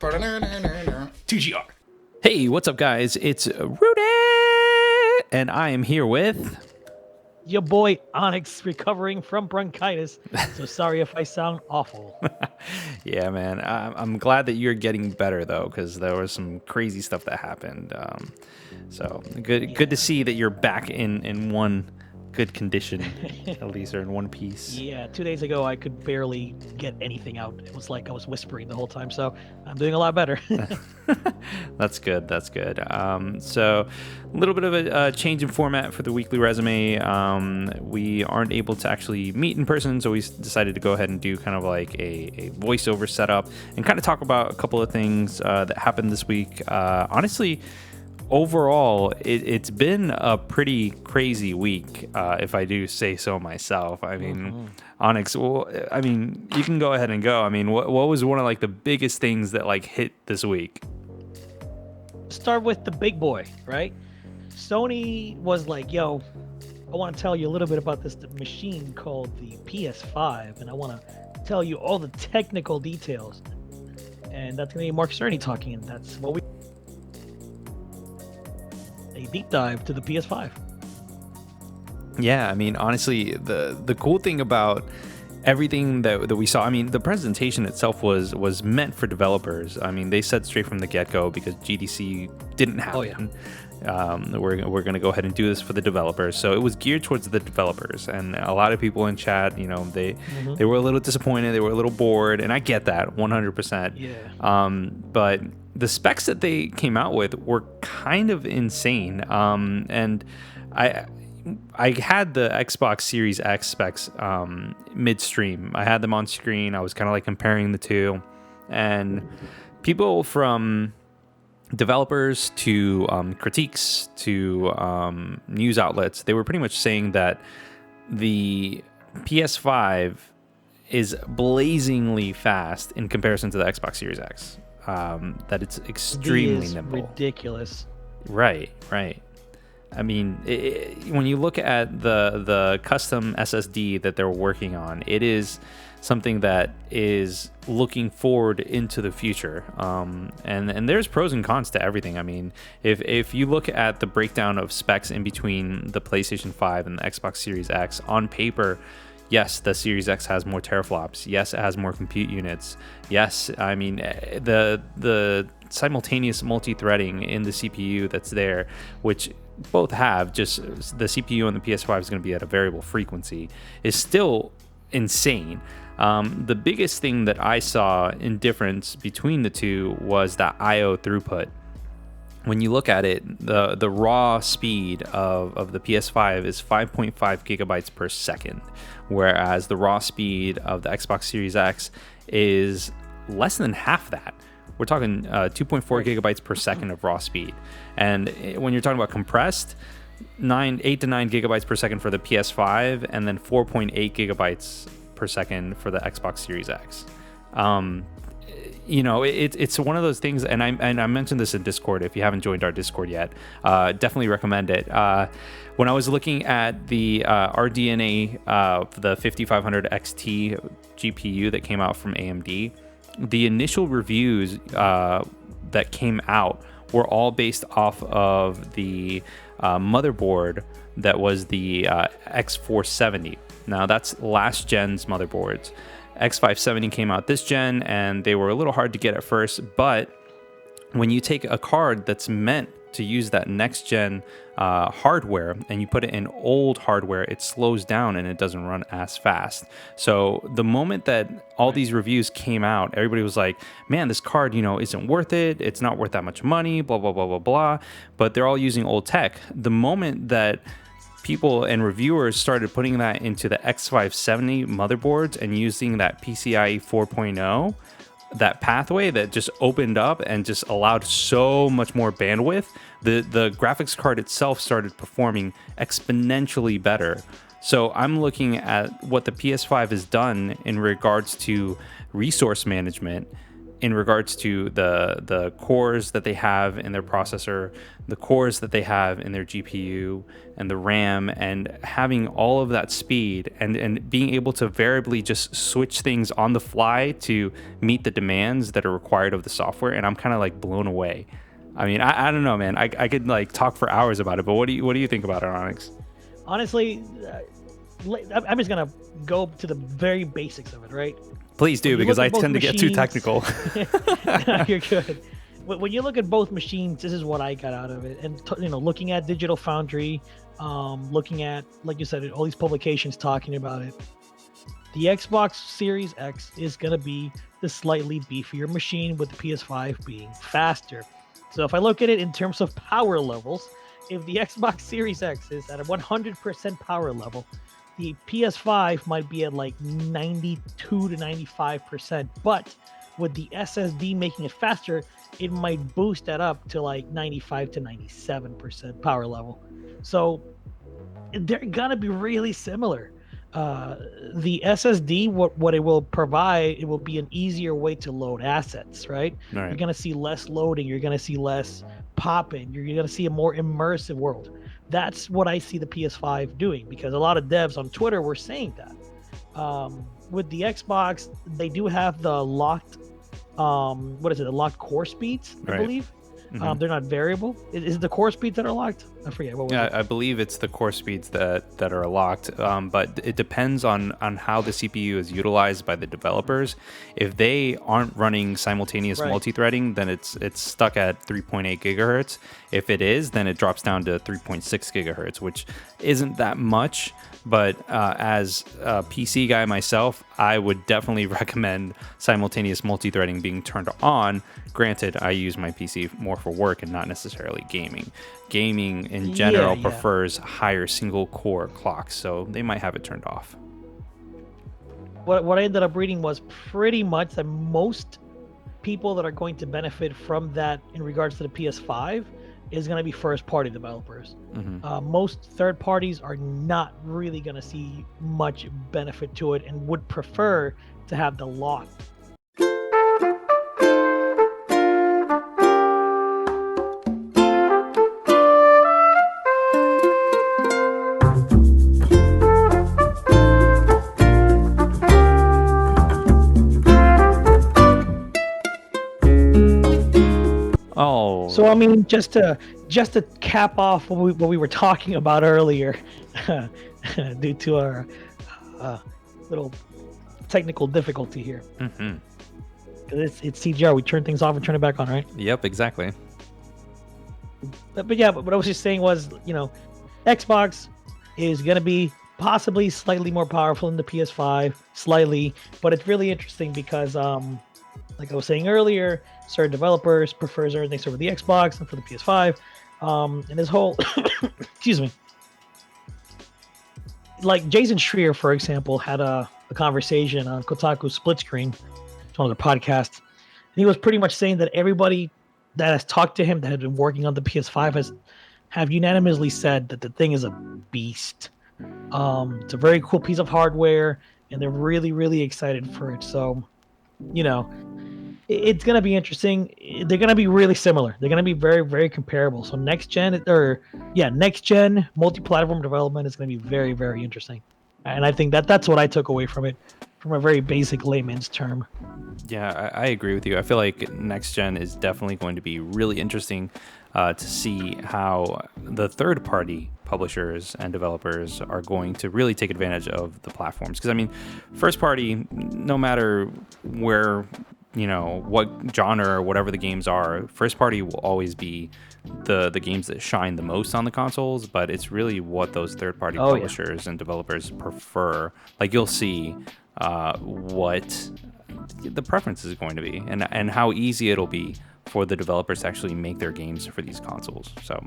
TGR. Hey, what's up, guys? It's Rudy, and I am here with... Your boy Onix, recovering from bronchitis. So sorry if I sound awful. Yeah, man. I'm glad that you're getting better, though, because there was some crazy stuff that happened. So good to see that you're back in one good condition, at least, or in one piece. Yeah, 2 days ago I could barely get anything out. It was like I was whispering the whole time, so I'm doing a lot better. That's good. That's good. So a little bit of a change in format for the weekly resume. We aren't able to actually meet in person, so we decided to go ahead and do kind of like a voiceover setup and kind of talk about a couple of things that happened this week. Honestly, overall, it's been a pretty crazy week, if I do say so myself. I mean, Onix, well, I mean, you can go ahead and go. I mean, what was one of like the biggest things that like hit this week? Start with the big boy, right? Sony was like, yo, I want to tell you a little bit about this machine called the PS5, and I want to tell you all the technical details. And that's going to be Mark Cerny talking, and that's what we... a deep dive to the PS5. Yeah, I mean, honestly, the cool thing about everything that we saw, I mean, the presentation itself was meant for developers. I mean, they said straight from the get-go, because GDC didn't happen. Oh, yeah. We're going to go ahead and do this for the developers. So it was geared towards the developers, and a lot of people in chat, you know, they were a little disappointed, they were a little bored, and I get that 100%. Yeah. But the specs that they came out with were kind of insane. And I had the Xbox Series X specs midstream. I had them on screen. I was kind of like comparing the two, and people from developers to critiques to news outlets, they were pretty much saying that the PS5 is blazingly fast in comparison to the Xbox Series X. That it's extremely nimble. Ridiculous. Right. I mean, when you look at the custom SSD that they're working on, it is something that is looking forward into the future. And there's pros and cons to everything. I mean, if you look at the breakdown of specs in between the PlayStation 5 and the Xbox Series X, on paper, yes, the Series X has more teraflops. Yes, it has more compute units. Yes, I mean, the simultaneous multi-threading in the CPU that's there, which both have, just the CPU on the PS5 is going to be at a variable frequency, is still insane. The biggest thing that I saw in difference between the two was that I/O throughput. When you look at it, the raw speed of the PS5 is 5.5 gigabytes per second, whereas the raw speed of the Xbox Series X is less than half that. We're talking 2.4 gigabytes per second of raw speed. And when you're talking about compressed, 8 to 9 gigabytes per second for the PS5, and then 4.8 gigabytes per second for the Xbox Series X. You know, it's one of those things, and I mentioned this in Discord. If you haven't joined our Discord yet, definitely recommend it. When I was looking at the RDNA, the 5500 XT GPU that came out from AMD, the initial reviews that came out were all based off of the motherboard that was the X470. Now, that's last gen's motherboards. X570 came out this gen, and they were a little hard to get at first, but when you take a card that's meant to use that next gen hardware and you put it in old hardware, it slows down and it doesn't run as fast. So the moment that all these reviews came out, everybody was like, man, this card, you know, isn't worth it. It's not worth that much money, blah, blah, blah, blah, blah. But they're all using old tech. The moment that people and reviewers started putting that into the X570 motherboards and using that PCIe 4.0, that pathway that just opened up and just allowed so much more bandwidth, the graphics card itself started performing exponentially better. So I'm looking at what the PS5 has done in regards to resource management in regards to the cores that they have in their processor, the cores that they have in their GPU, and the RAM, and having all of that speed and being able to variably just switch things on the fly to meet the demands that are required of the software. And I'm kind of like blown away. I mean, I don't know, man. I could like talk for hours about it, but what do you think about it, Onix? Honestly, I'm just gonna go to the very basics of it, right? Please do, because I tend to get too technical. You're good. When you look at both machines, this is what I got out of it. And looking at Digital Foundry, looking at, like you said, all these publications talking about it. The Xbox Series X is gonna be the slightly beefier machine, with the PS5 being faster. So if I look at it in terms of power levels, if the Xbox Series X is at a 100% power level, the PS5 might be at like 92 to 95%, but with the SSD making it faster, it might boost that up to like 95 to 97% power level. So they're gonna be really similar. The SSD, what it will provide, it will be an easier way to load assets, right? You're gonna see less loading, you're gonna see less popping, you're gonna see a more immersive world. That's what I see the PS5 doing, because a lot of devs on Twitter were saying that. With the Xbox, they do have the locked, the locked core speeds, I believe. Mm-hmm. They're not variable. Is it the core speeds that are locked? I forget. What was it? I believe it's the core speeds that are locked, but it depends on how the CPU is utilized by the developers. If they aren't running simultaneous multi-threading, then it's stuck at 3.8 gigahertz. If it is, then it drops down to 3.6 gigahertz, which isn't that much. But as a PC guy myself, I would definitely recommend simultaneous multi-threading being turned on. Granted, I use my PC more for work and not necessarily gaming. Gaming in general prefers higher single core clocks, so they might have it turned off. What I ended up reading was pretty much that most people that are going to benefit from that in regards to the PS5 is going to be first-party developers. Mm-hmm. Most third parties are not really going to see much benefit to it and would prefer to have the lock. Oh. So I mean, just to cap off what we were talking about earlier, due to our little technical difficulty here. Mm-hmm. It's CGR. We turn things off and turn it back on, right? Yep, exactly. But what I was just saying was, Xbox is gonna be possibly slightly more powerful than the PS5, slightly, but it's really interesting because like I was saying earlier, certain developers prefers everything over the Xbox and for the PS5. And this whole, excuse me, like Jason Schreier, for example, had a conversation on Kotaku Split Screen, it's one of their podcasts. And he was pretty much saying that everybody that has talked to him that had been working on the PS5 have unanimously said that the thing is a beast. It's a very cool piece of hardware, and they're really, really excited for it. So, it's going to be interesting. They're going to be really similar. They're going to be very, very comparable. So next gen multi-platform development is going to be very, very interesting. And I think that's what I took away from it, from a very basic layman's term. Yeah, I agree with you. I feel like next gen is definitely going to be really interesting to see how the third-party publishers and developers are going to really take advantage of the platforms. Because, I mean, first-party, no matter where, what genre or whatever the games are, first-party will always be the games that shine the most on the consoles, but it's really what those third-party publishers and developers prefer. Like, you'll see what the preference is going to be and how easy it'll be for the developers to actually make their games for these consoles. So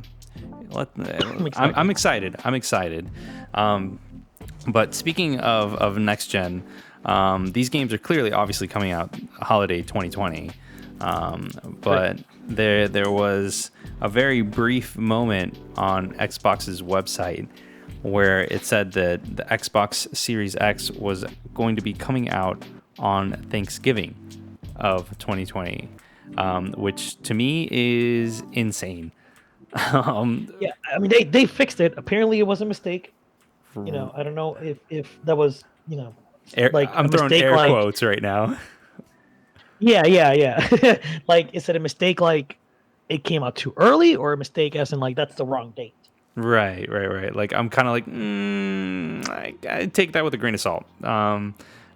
I'm excited. But speaking of next gen, these games are clearly obviously coming out holiday 2020. But there was a very brief moment on Xbox's website where it said that the Xbox Series X was going to be coming out on Thanksgiving of 2020, which to me is insane. um, Yeah, I mean they fixed it. Apparently, it was a mistake. I don't know if that was like a I'm throwing mistake. air Like quotes right now. yeah. Like is it a mistake? Like it came out too early, or a mistake as in like that's the wrong date? Right. Like I'm kind of like, I take that with a grain of salt.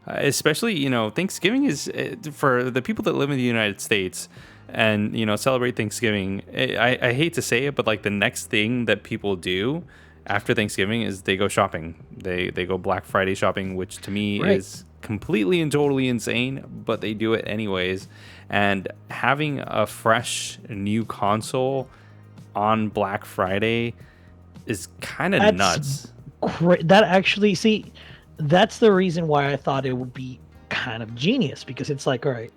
Especially, Thanksgiving is for the people that live in the United States and celebrate Thanksgiving. I hate to say it, but like the next thing that people do after Thanksgiving is they go shopping. They go Black Friday shopping, which to me Right. is completely and totally insane, but they do it anyways. And having a fresh new console on Black Friday is kind of nuts. That actually, see, that's the reason why I thought it would be kind of genius, because it's like, all right,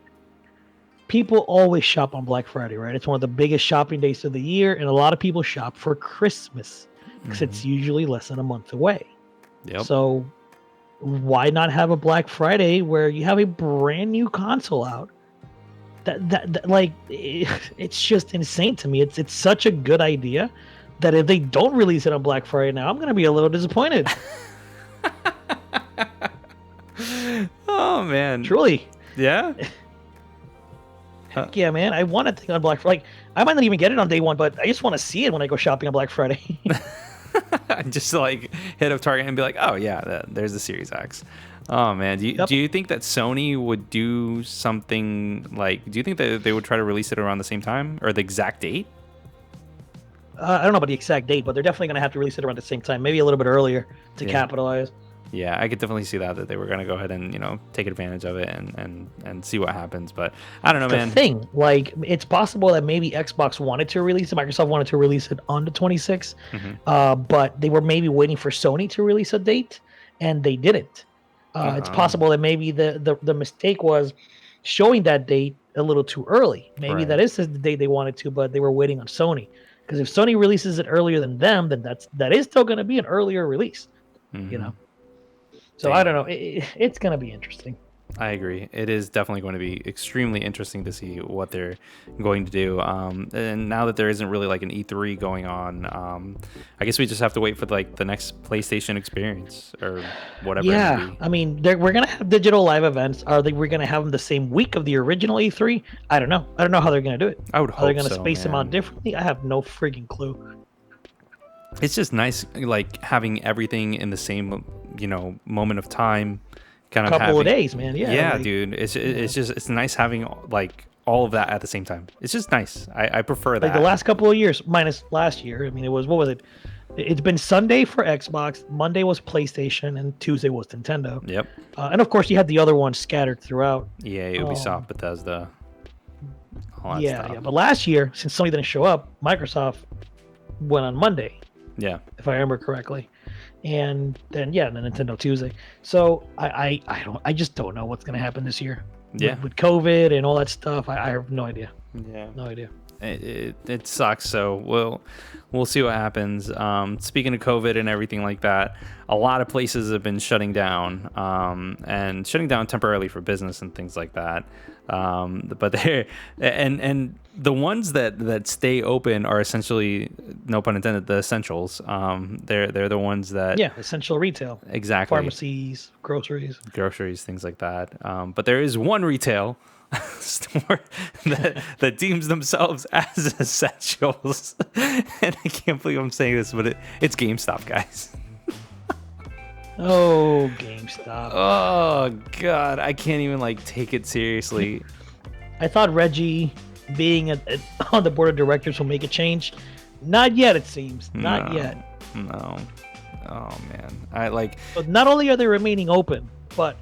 people always shop on Black Friday, right? It's one of the biggest shopping days of the year, and a lot of people shop for Christmas because it's usually less than a month away. Yep. So why not have a Black Friday where you have a brand new console out? That like it's just insane to me. It's such a good idea that if they don't release it on Black Friday now, I'm gonna be a little disappointed. Oh man. Truly. Yeah. Heck yeah, man. I want to think on Black Friday. Like, I might not even get it on day one, but I just want to see it when I go shopping on Black Friday. Just like hit up Target and be like, oh yeah, there's the Series X. Oh man, do you think that Sony would do something like? Do you think that they would try to release it around the same time or the exact date? I don't know about the exact date, but they're definitely going to have to release it around the same time, maybe a little bit earlier to capitalize. Yeah, I could definitely see that they were going to go ahead and take advantage of it and see what happens. But I don't know, man. The thing, like, it's possible that maybe Xbox wanted to release it, Microsoft wanted to release it on the 26th, but they were maybe waiting for Sony to release a date, and they didn't. It's possible that maybe the mistake was showing that date a little too early. Maybe that is the date they wanted to, but they were waiting on Sony. Because if Sony releases it earlier than them, then that is still going to be an earlier release. So Damn. I don't know. It's going to be interesting. I agree. It is definitely going to be extremely interesting to see what they're going to do. And now that there isn't really like an E3 going on, I guess we just have to wait for like the next PlayStation experience or whatever. Yeah, I mean, we're gonna have digital live events. We're gonna have them the same week of the original E3? I don't know. I don't know how they're gonna do it. I would hope they're gonna so, space them out differently. I have no freaking clue. It's just nice, like having everything in the same, moment of time. Kind of couple of days, man. Yeah, dude. It's nice having like all of that at the same time. It's just nice. I prefer that. Like the last couple of years, minus last year. I mean, what was it? It's been Sunday for Xbox, Monday was PlayStation, and Tuesday was Nintendo. Yep. And of course, you had the other ones scattered throughout. EA, Ubisoft, Bethesda. All that stuff. Yeah. But last year, since Sony didn't show up, Microsoft went on Monday. Yeah. If I remember correctly. And then the Nintendo Tuesday. So I just don't know what's gonna happen this year. Yeah. With COVID and all that stuff, I have no idea. Yeah. No idea. It sucks. So we'll see what happens. Speaking of COVID and everything like that, a lot of places have been shutting down, and shutting down temporarily for business and things like that. But they're and the ones that stay open are essentially, no pun intended, the essentials. They're the ones that essential retail, exactly, pharmacies, groceries, things like that. But there is one retail store that deems themselves as essentials, and I can't believe I'm saying this, but it's GameStop, guys. Oh, GameStop. Oh god, I can't even like take it seriously. I thought Reggie being on the board of directors will make a change. Not yet, it seems. Not yet. No. Oh man, I like. But not only are they remaining open, but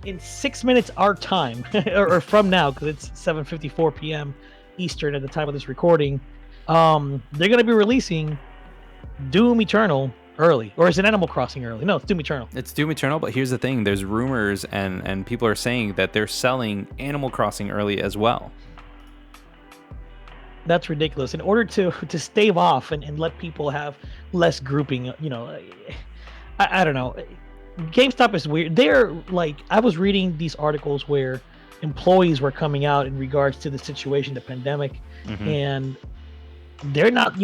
in 6 minutes our time, or from now, because it's 7:54 p.m. Eastern at the time of this recording, they're gonna be releasing Doom Eternal early. Or is it Animal Crossing early? No, it's Doom Eternal. It's Doom Eternal, but here's the thing: there's rumors and people are saying that they're selling Animal Crossing early as well. That's ridiculous. In order to stave off and let people have less grouping, I don't know. GameStop is weird. They're like, I was reading these articles where employees were coming out in regards to the situation, the pandemic, and they're not,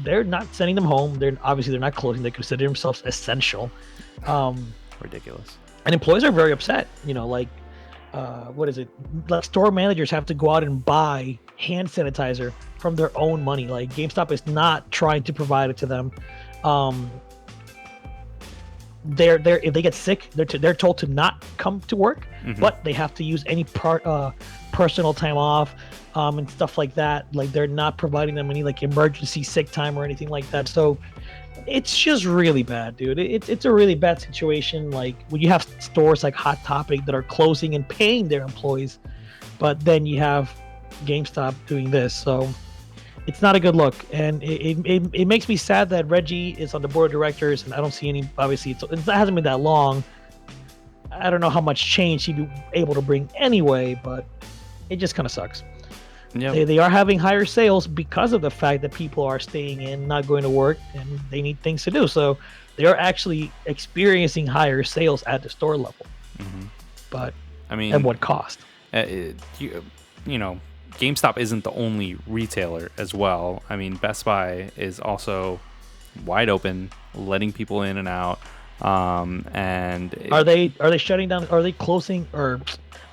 they're not sending them home. They're not closing. They consider themselves essential. Ridiculous. And employees are very upset. Like, what is it? Like, store managers have to go out and buy hand sanitizer from their own money. Like, GameStop is not trying to provide it to them. They're if they get sick, they're told to not come to work, but they have to use any personal time off, and stuff like that. Like, they're not providing them any like emergency sick time or anything like that. So it's just really bad, dude. It's a really bad situation. Like, when you have stores like Hot Topic that are closing and paying their employees, but then you have GameStop doing this. So it's not a good look, and it makes me sad that Reggie is on the board of directors, and I don't see any. Obviously, it hasn't been that long. I don't know how much change he'd be able to bring anyway, but it just kind of sucks. Yeah, they are having higher sales because of the fact that people are staying in, not going to work, and they need things to do. So they are actually experiencing higher sales at the store level. But I mean, at what cost? GameStop isn't the only retailer as well. I mean, Best Buy is also wide open, letting people in and out. And are they shutting down? Are they closing? Or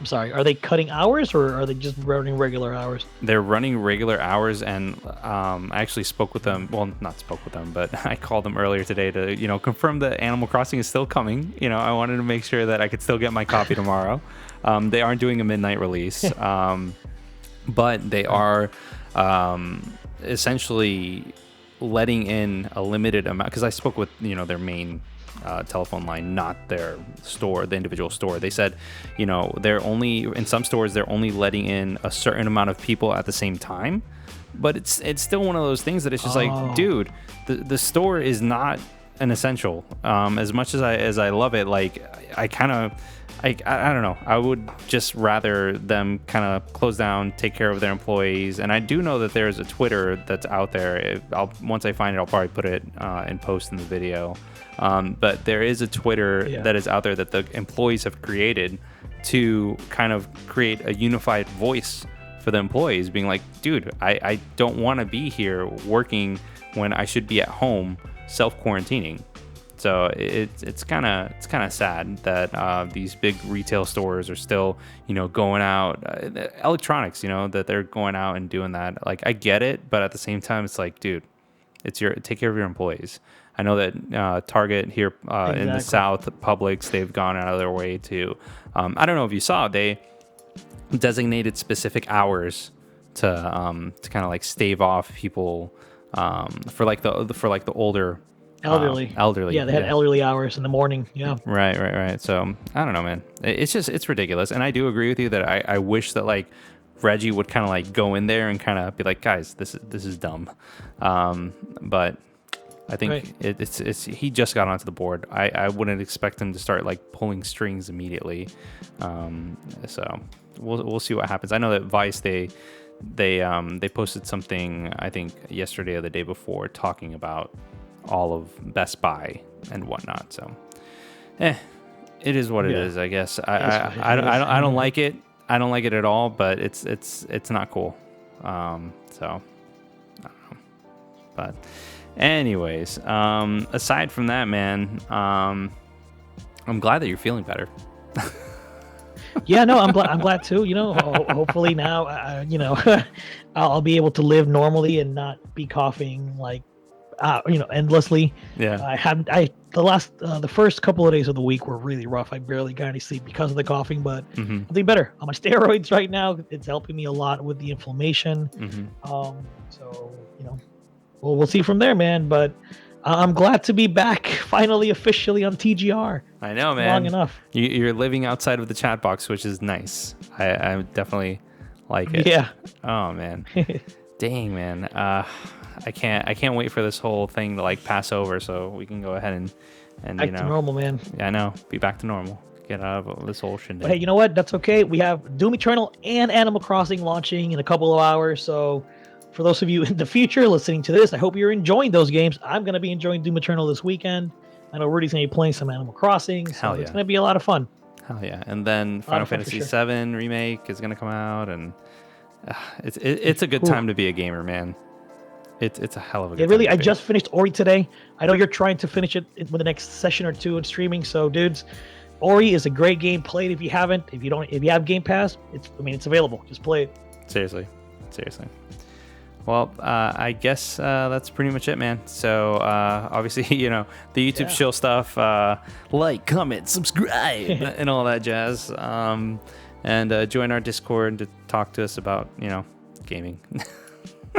I'm sorry, are they cutting hours, or are they just running regular hours? They're running regular hours, and I actually spoke with them. Well, not spoke with them, but I called them earlier today to confirm that Animal Crossing is still coming. I wanted to make sure that I could still get my copy tomorrow. They aren't doing a midnight release. But they are essentially letting in a limited amount, because I spoke with their main telephone line, not their store, the individual store. They said they're only, in some stores, they're only letting in a certain amount of people at the same time. But it's still one of those things that it's just like, dude, the store is not an essential. As much as I love it, like, I don't know. I would just rather them kind of close down, take care of their employees. And I do know that there's a Twitter that's out there. Once I find it, I'll probably put it in post in the video. But there is a Twitter that is out there that the employees have created to kind of create a unified voice for the employees, being like, dude, I don't want to be here working when I should be at home self-quarantining. So it's kind of sad that these big retail stores are still going out, electronics, that they're going out and doing that. Like, I get it, but at the same time, it's like, dude, take care of your employees. I know that Target here in the South, Publix, they've gone out of their way to. I don't know if you saw, they designated specific hours to kind of like stave off people for the older. Elderly. Yeah, they had elderly hours in the morning. Yeah. Right. So I don't know, man. It's ridiculous, and I do agree with you that I wish that like Reggie would kind of like go in there and kind of be like, guys, this is dumb. But I think it's he just got onto the board. I wouldn't expect him to start like pulling strings immediately. So we'll see what happens. I know that Vice they posted something, I think yesterday or the day before, talking about all of Best Buy and whatnot. So it is what it is, I guess. I don't like it. I don't like it at all, but it's not cool. So I don't know. But anyways, aside from that, man, I'm glad that you're feeling better. Yeah, no, I'm glad too. Hopefully now, I'll be able to live normally and not be coughing like endlessly. Yeah. The first couple of days of the week were really rough. I barely got any sleep because of the coughing, but I'm doing better. On my steroids right now, it's helping me a lot with the inflammation. So we'll see from there, man. But I'm glad to be back finally, officially on TGR. I know, man. Long enough. You're living outside of the chat box, which is nice. I definitely like it. Yeah. Oh man. Dang, man. I can't wait for this whole thing to like pass over so we can go ahead and back to normal, man. Yeah, I know. Be back to normal. Get out of this whole shindig. But hey, you know what? That's okay. We have Doom Eternal and Animal Crossing launching in a couple of hours. So for those of you in the future listening to this, I hope you're enjoying those games. I'm going to be enjoying Doom Eternal this weekend. I know Rudy's going to be playing some Animal Crossing. So it's going to be a lot of fun. Hell yeah. And then Final Fantasy VII Remake is going to come out, and it's a good time to be a gamer, man. It's a hell of a good time. I just finished Ori today. I know you're trying to finish it with the next session or two in streaming, so dudes, Ori is a great game. Play it if you haven't. If you have Game Pass, it's available. Just play it. Seriously. Well, I guess that's pretty much it, man. So obviously, the YouTube chill stuff, like, comment, subscribe, and all that jazz. And join our Discord to talk to us about, gaming.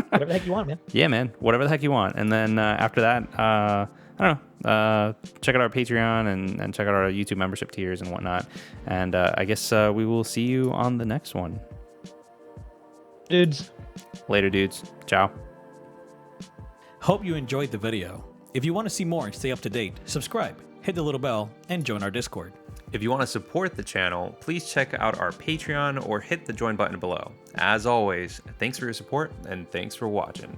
Whatever the heck you want, man. Yeah, man. Whatever the heck you want. And then after that, I don't know. Check out our Patreon and check out our YouTube membership tiers and whatnot. And I guess we will see you on the next one. Dudes. Later, dudes. Ciao. Hope you enjoyed the video. If you want to see more and stay up to date, subscribe, hit the little bell, and join our Discord. If you want to support the channel, please check out our Patreon or hit the join button below. As always, thanks for your support and thanks for watching.